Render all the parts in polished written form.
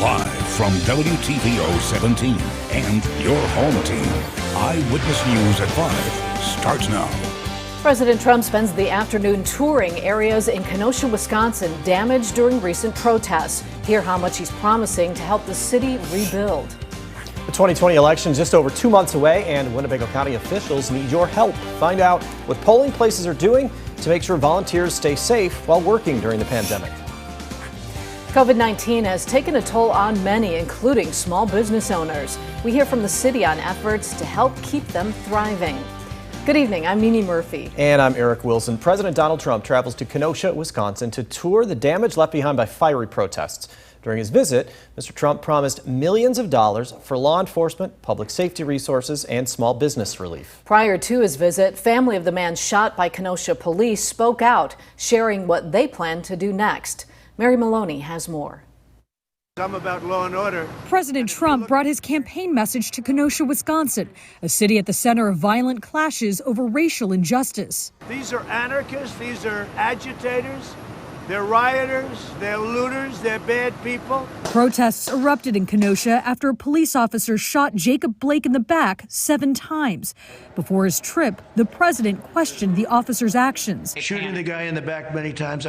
Live from WTVO 17 and your home team, Eyewitness News at 5 starts now. President Trump spends the afternoon touring areas in Kenosha, Wisconsin, damaged during recent protests. Hear how much he's promising to help the city rebuild. The 2020 election is just over 2 months away, and Winnebago County officials need your help. Find out what polling places are doing to make sure volunteers stay safe while working during the pandemic. COVID-19 has taken a toll on many, including small business owners. We hear from the city on efforts to help keep them thriving. Good evening, I'm Mimi Murphy. And I'm Eric Wilson. President Donald Trump travels to Kenosha, Wisconsin to tour the damage left behind by fiery protests. During his visit, Mr. Trump promised millions of dollars for law enforcement, public safety resources, and small business relief. Prior to his visit, family of the man shot by Kenosha police spoke out, sharing what they plan to do next. Mary Maloney has more. I'm about law and order. President Trump brought his campaign message to Kenosha, Wisconsin, a city at the center of violent clashes over racial injustice. These are anarchists, these are agitators, they're rioters, they're looters, they're bad people. Protests erupted in Kenosha after a police officer shot Jacob Blake in the back 7 times. Before his trip, the president questioned the officer's actions. Shooting the guy in the back many times,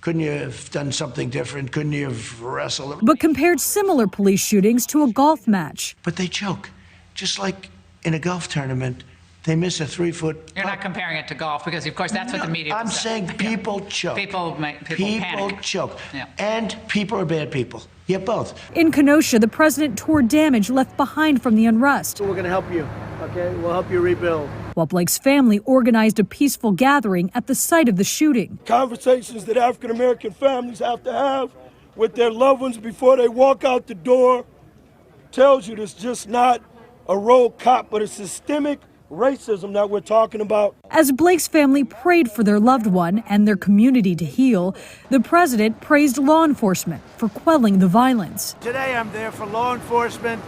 couldn't you have done something different? Couldn't you have wrestled? But compared similar police shootings to a golf match. But they choke. Just like in a golf tournament, they miss a 3-foot. You're not comparing it to golf because, of course, that's what the media I'm says. saying people choke. People panic. Choke. Yeah. And people are bad people. Yeah, both. In Kenosha, the president toured damage left behind from the unrest. We're going to help you, okay? We'll help you rebuild. While Blake's family organized a peaceful gathering at the site of the shooting. Conversations that African-American families have to have with their loved ones before they walk out the door tells you it's just not a rogue cop, but a systemic racism that we're talking about. As Blake's family prayed for their loved one and their community to heal, the president praised law enforcement for quelling the violence. Today I'm there for law enforcement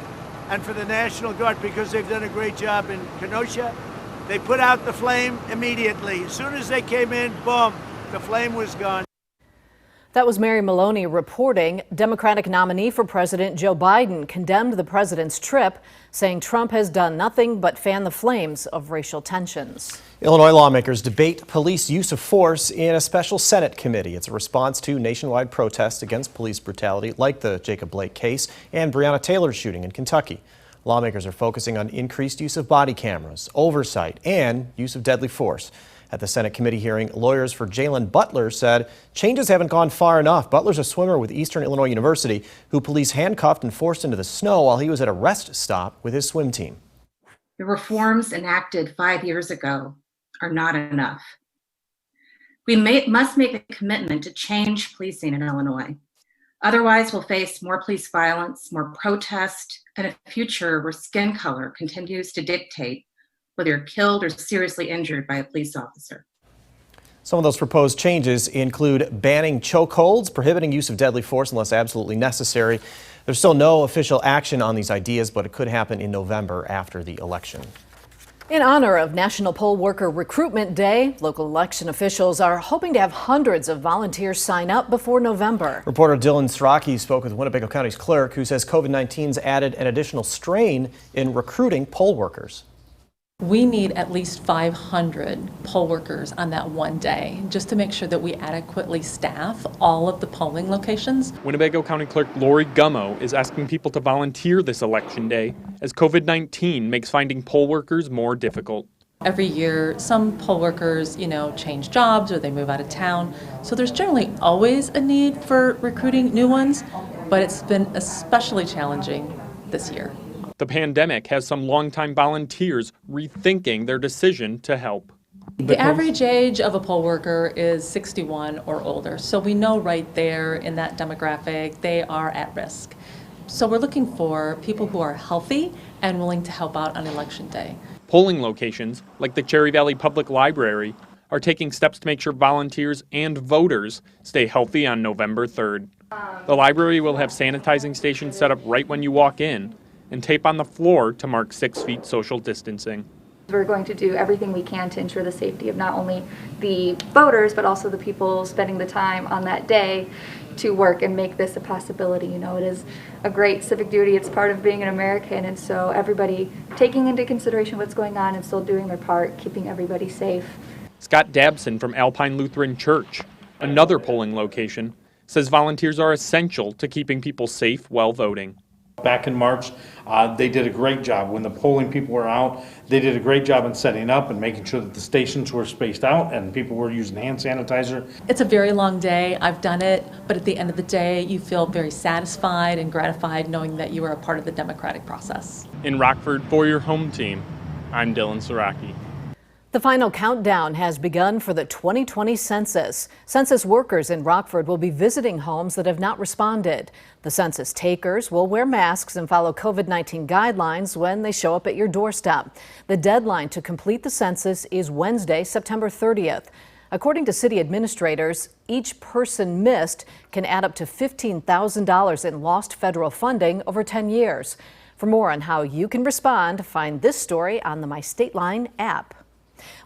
and for the National Guard because they've done a great job in Kenosha. They put out the flame immediately. As soon as they came in, boom, the flame was gone. That was Mary Maloney reporting. Democratic nominee for President Joe Biden condemned the president's trip, saying Trump has done nothing but fan the flames of racial tensions. Illinois lawmakers debate police use of force in a special Senate committee. It's a response to nationwide protests against police brutality like the Jacob Blake case and Breonna Taylor's shooting in Kentucky. Lawmakers are focusing on increased use of body cameras, oversight, and use of deadly force. At the Senate committee hearing, lawyers for Jalen Butler said changes haven't gone far enough. Butler's a swimmer with Eastern Illinois University who police handcuffed and forced into the snow while he was at a rest stop with his swim team. The reforms enacted 5 years ago are not enough. We must make a commitment to change policing in Illinois. Otherwise, we'll face more police violence, more protest, and a future where skin color continues to dictate whether you're killed or seriously injured by a police officer. Some of those proposed changes include banning chokeholds, prohibiting use of deadly force unless absolutely necessary. There's still no official action on these ideas, but it could happen in November after the election. In honor of National Poll Worker Recruitment Day, local election officials are hoping to have hundreds of volunteers sign up before November. Reporter Dylan Strachey spoke with Winnebago County's clerk, who says COVID-19's added an additional strain in recruiting poll workers. We need at least 500 poll workers on that one day just to make sure that we adequately staff all of the polling locations. Winnebago County Clerk Lori Gummo is asking people to volunteer this election day as COVID-19 makes finding poll workers more difficult. Every year, some poll workers, change jobs or they move out of town. So there's generally always a need for recruiting new ones, but it's been especially challenging this year. The pandemic has some longtime volunteers rethinking their decision to help. The average age of a poll worker is 61 or older, so we know right there in that demographic they are at risk. So we're looking for people who are healthy and willing to help out on election day. Polling locations, like the Cherry Valley Public Library, are taking steps to make sure volunteers and voters stay healthy on November 3rd. The library will have sanitizing stations set up right when you walk in, and tape on the floor to mark 6 feet social distancing. We're going to do everything we can to ensure the safety of not only the voters, but also the people spending the time on that day to work and make this a possibility. You know, it is a great civic duty. It's part of being an American, and so everybody taking into consideration what's going on and still doing their part, keeping everybody safe. Scott Dabson from Alpine Lutheran Church, another polling location, says volunteers are essential to keeping people safe while voting. Back in March, they did a great job. When the polling people were out, they did a great job in setting up and making sure that the stations were spaced out and people were using hand sanitizer. It's a very long day. I've done it, but at the end of the day, you feel very satisfied and gratified knowing that you are a part of the democratic process. In Rockford, for your home team, I'm Dylan Saraki. The final countdown has begun for the 2020 census. Census workers in Rockford will be visiting homes that have not responded. The census takers will wear masks and follow COVID-19 guidelines when they show up at your doorstep. The deadline to complete the census is Wednesday, September 30th. According to city administrators, each person missed can add up to $15,000 in lost federal funding over 10 years. For more on how you can respond, find this story on the My Stateline app.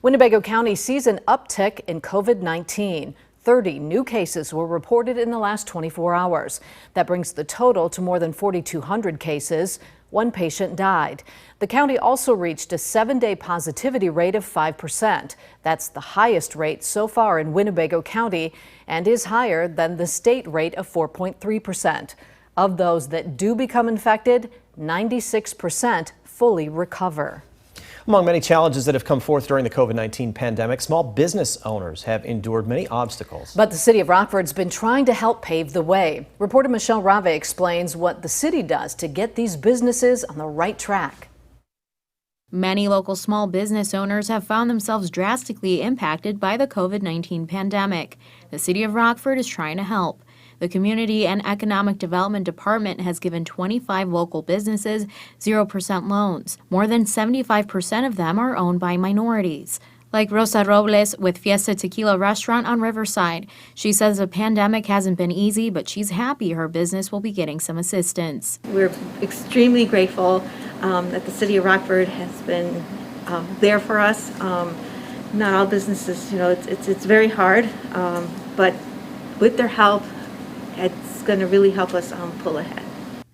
Winnebago County sees an uptick in COVID-19. 30 new cases were reported in the last 24 hours. That brings the total to more than 4,200 cases. One patient died. The county also reached a 7-day positivity rate of 5%. That's the highest rate so far in Winnebago County and is higher than the state rate of 4.3%. Of those that do become infected, 96% fully recover. Among many challenges that have come forth during the COVID-19 pandemic, small business owners have endured many obstacles. But the city of Rockford's been trying to help pave the way. Reporter Michelle Rave explains what the city does to get these businesses on the right track. Many local small business owners have found themselves drastically impacted by the COVID-19 pandemic. The city of Rockford is trying to help. The Community and Economic Development Department has given 25 local businesses 0% loans. More than 75% of them are owned by minorities. Like Rosa Robles with Fiesta Tequila Restaurant on Riverside. She says the pandemic hasn't been easy, but she's happy her business will be getting some assistance. We're extremely grateful that the city of Rockford has been there for us. Not all businesses, it's very hard, but with their help, it's going to really help us pull ahead.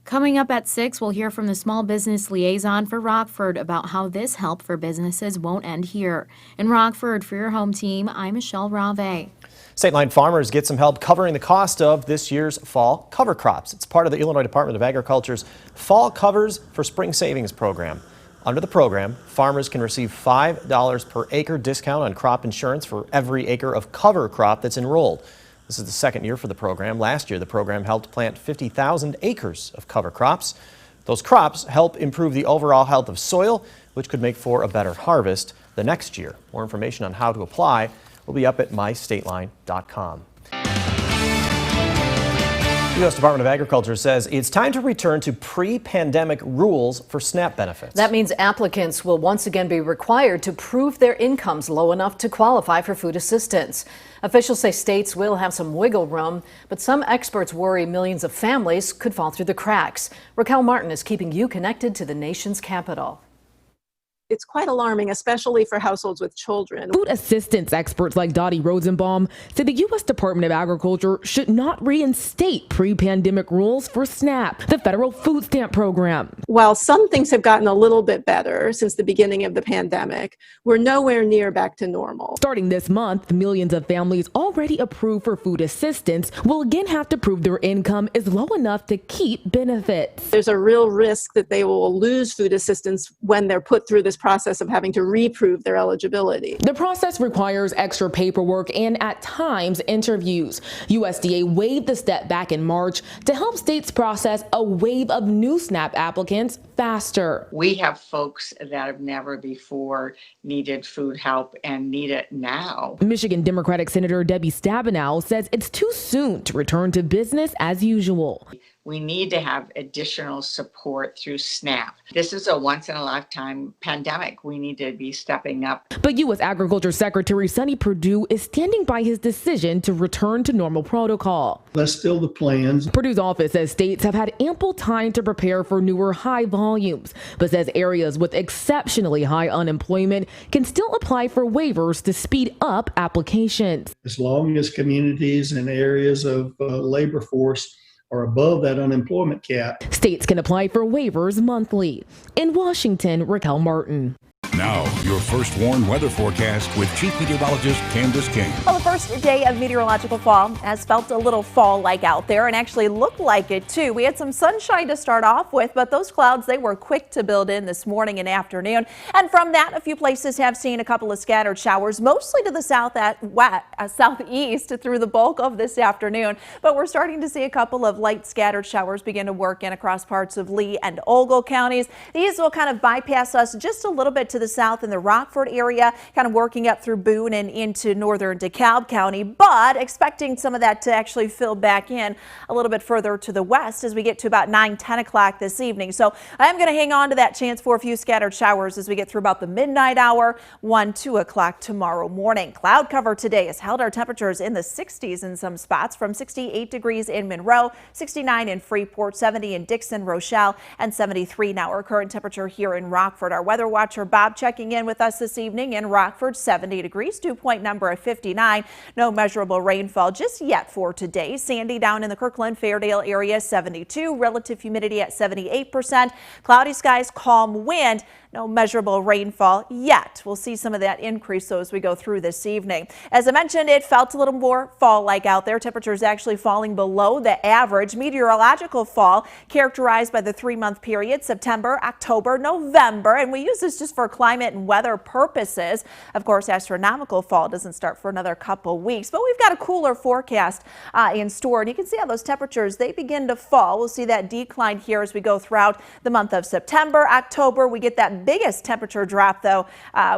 Coming up at 6, we'll hear from the small business liaison for Rockford about how this help for businesses won't end here. In Rockford, for your home team, I'm Michelle Rave. Stateline farmers get some help covering the cost of this year's fall cover crops. It's part of the Illinois Department of Agriculture's Fall Covers for Spring Savings program. Under the program, farmers can receive $5 per acre discount on crop insurance for every acre of cover crop that's enrolled. This is the second year for the program. Last year, the program helped plant 50,000 acres of cover crops. Those crops help improve the overall health of soil, which could make for a better harvest the next year. More information on how to apply will be up at mystateline.com. The U.S. Department of Agriculture says it's time to return to pre-pandemic rules for SNAP benefits. That means applicants will once again be required to prove their income's low enough to qualify for food assistance. Officials say states will have some wiggle room, but some experts worry millions of families could fall through the cracks. Raquel Martin is keeping you connected to the nation's capital. It's quite alarming, especially for households with children. Food assistance experts like Dottie Rosenbaum say the U.S. Department of Agriculture should not reinstate pre-pandemic rules for SNAP, the federal food stamp program. While some things have gotten a little bit better since the beginning of the pandemic, we're nowhere near back to normal. Starting this month, millions of families already approved for food assistance will again have to prove their income is low enough to keep benefits. There's a real risk that they will lose food assistance when they're put through this process of having to reprove their eligibility. The process requires extra paperwork and at times interviews. USDA waived the step back in March to help states process a wave of new SNAP applicants faster. We have folks that have never before needed food help and need it now. Michigan Democratic Senator Debbie Stabenow says it's too soon to return to business as usual. We need to have additional support through SNAP. This is a once-in-a-lifetime pandemic. We need to be stepping up. But U.S. Agriculture Secretary Sonny Perdue is standing by his decision to return to normal protocol. That's still the plans. Purdue's office says states have had ample time to prepare for newer high volumes, but says areas with exceptionally high unemployment can still apply for waivers to speed up applications. As long as communities and areas of labor force are above that unemployment cap. States can apply for waivers monthly. In Washington, Raquel Martin. Now, your first warned weather forecast with Chief Meteorologist Candice King. Well, the first day of meteorological fall has felt a little fall-like out there and actually looked like it too. We had some sunshine to start off with, but those clouds, they were quick to build in this morning and afternoon. And from that, a few places have seen a couple of scattered showers, mostly to the southeast through the bulk of this afternoon. But we're starting to see a couple of light scattered showers begin to work in across parts of Lee and Ogle counties. These will kind of bypass us just a little bit to the south in the Rockford area, kind of working up through Boone and into northern DeKalb County, but expecting some of that to actually fill back in a little bit further to the west as we get to about 9-10 o'clock this evening. So I am going to hang on to that chance for a few scattered showers as we get through about the midnight hour, 1-2 o'clock tomorrow morning. Cloud cover today has held our temperatures in the 60s in some spots, from 68 degrees in Monroe, 69 in Freeport, 70 in Dixon, Rochelle, and 73 now our current temperature here in Rockford. Our weather watcher Bob checking in with us this evening in Rockford, 70 degrees, dew point number of 59. No measurable rainfall just yet for today. Sandy down in the Kirkland Fairdale area, 72. Relative humidity at 78%. Cloudy skies, calm wind. No measurable rainfall yet. We'll see some of that increase though as we go through this evening. As I mentioned, it felt a little more fall-like out there. Temperatures actually falling below the average. Meteorological fall characterized by the 3-month period, September, October, November. And we use this just for climate and weather purposes. Of course, astronomical fall doesn't start for another couple weeks, but we've got a cooler forecast in store. And you can see how those temperatures, they begin to fall. We'll see that decline here as we go throughout the month of September, October. We get that biggest temperature drop though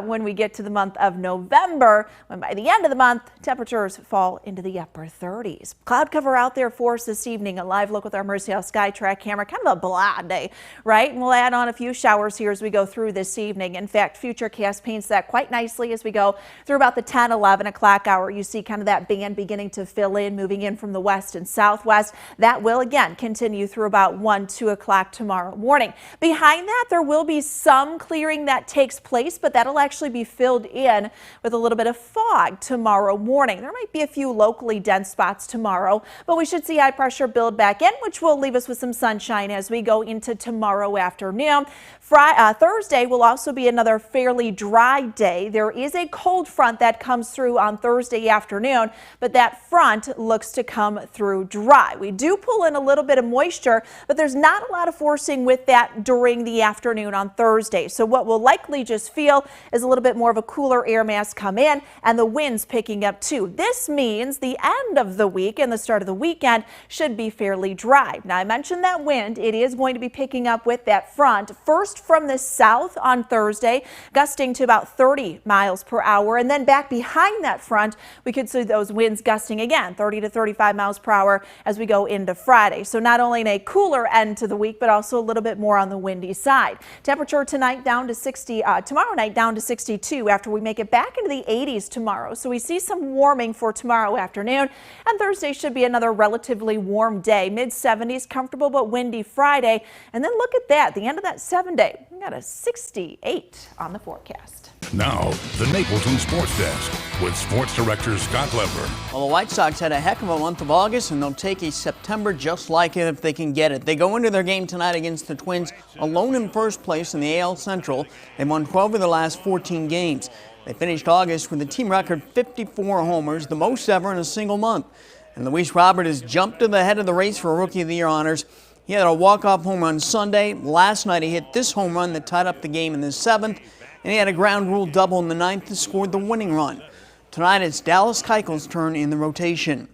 when we get to the month of November, when by the end of the month temperatures fall into the upper 30s. Cloud cover out there for us this evening. A live look with our Mercy House SkyTrack camera. Kind of a blah day, right? And we'll add on a few showers here as we go through this evening. In fact, Futurecast paints that quite nicely as we go through about the 10-11 o'clock hour. You see kind of that band beginning to fill in, moving in from the west and southwest. That will again continue through about 1-2 o'clock tomorrow morning. Behind that, there will be some clearing that takes place, but that'll actually be filled in with a little bit of fog tomorrow morning. There might be a few locally dense spots tomorrow, but we should see high pressure build back in, which will leave us with some sunshine as we go into tomorrow afternoon. Thursday will also be another fairly dry day. There is a cold front that comes through on Thursday afternoon, but that front looks to come through dry. We do pull in a little bit of moisture, but there's not a lot of forcing with that during the afternoon on Thursday. So what we'll likely just feel is a little bit more of a cooler air mass come in and the winds picking up too. This means the end of the week and the start of the weekend should be fairly dry. Now I mentioned that wind, it is going to be picking up with that front first from the south on Thursday, gusting to about 30 miles per hour, and then back behind that front we could see those winds gusting again 30 to 35 miles per hour as we go into Friday. So not only a cooler end to the week, but also a little bit more on the windy side. Temperature tonight down to 60, tomorrow night down to 62 after we make it back into the 80s tomorrow. So we see some warming for tomorrow afternoon, and Thursday should be another relatively warm day. Mid-70s, comfortable but windy Friday. And then look at that, the end of that 7-day, we got a 68 on the forecast. Now, the Napleton Sports Desk with Sports Director Scott Leber. Well, the White Sox had a heck of a month of August, and they'll take a September just like it if they can get it. They go into their game tonight against the Twins alone in first place in the AL Central. They've won 12 of their last 14 games. They finished August with a team record 54 homers, the most ever in a single month. And Luis Robert has jumped to the head of the race for Rookie of the Year honors. He had a walk-off home run Sunday. Last night he hit this home run that tied up the game in the 7th. And he had a ground rule double in the 9th and scored the winning run. Tonight it's Dallas Keuchel's turn in the rotation.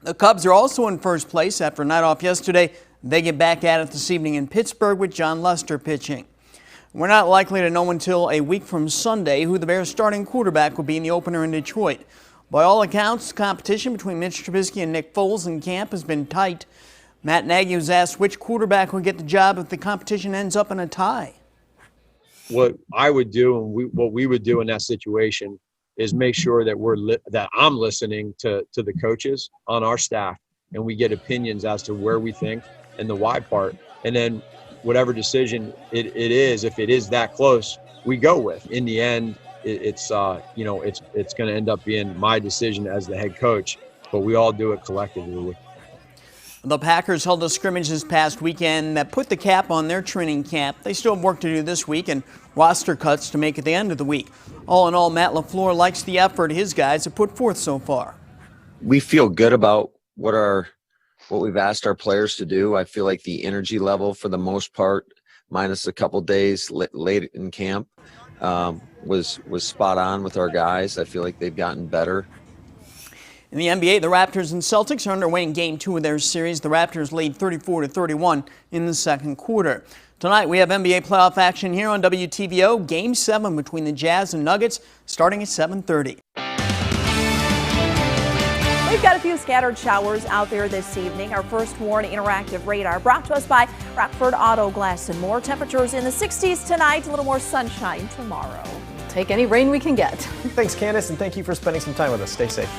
The Cubs are also in first place after a night off yesterday. They get back at it this evening in Pittsburgh with John Lester pitching. We're not likely to know until a week from Sunday who the Bears' starting quarterback will be in the opener in Detroit. By all accounts, the competition between Mitch Trubisky and Nick Foles in camp has been tight. Matt Nagy was asked which quarterback will get the job if the competition ends up in a tie. What I would do and what we would do in that situation is make sure that that I'm listening to the coaches on our staff and we get opinions as to where we think and the why part. And then whatever decision it is, if it is that close, we go with. In the end, it's going to end up being my decision as the head coach, but we all do it collectively. The Packers held a scrimmage this past weekend that put the cap on their training camp. They still have work to do this week and roster cuts to make at the end of the week. All in all, Matt LaFleur likes the effort his guys have put forth so far. We feel good about what we've asked our players to do. I feel like the energy level, for the most part, minus a couple days late in camp, was spot on with our guys. I feel like they've gotten better. In the NBA, the Raptors and Celtics are underway in Game 2 of their series. The Raptors lead 34-31 in the second quarter. Tonight, we have NBA playoff action here on WTVO. Game 7 between the Jazz and Nuggets starting at 7:30. We've got a few scattered showers out there this evening. Our first Warn interactive radar brought to us by Rockford Auto Glass and More. Temperatures in the 60s tonight, a little more sunshine tomorrow. Take any rain we can get. Thanks, Candice, and thank you for spending some time with us. Stay safe.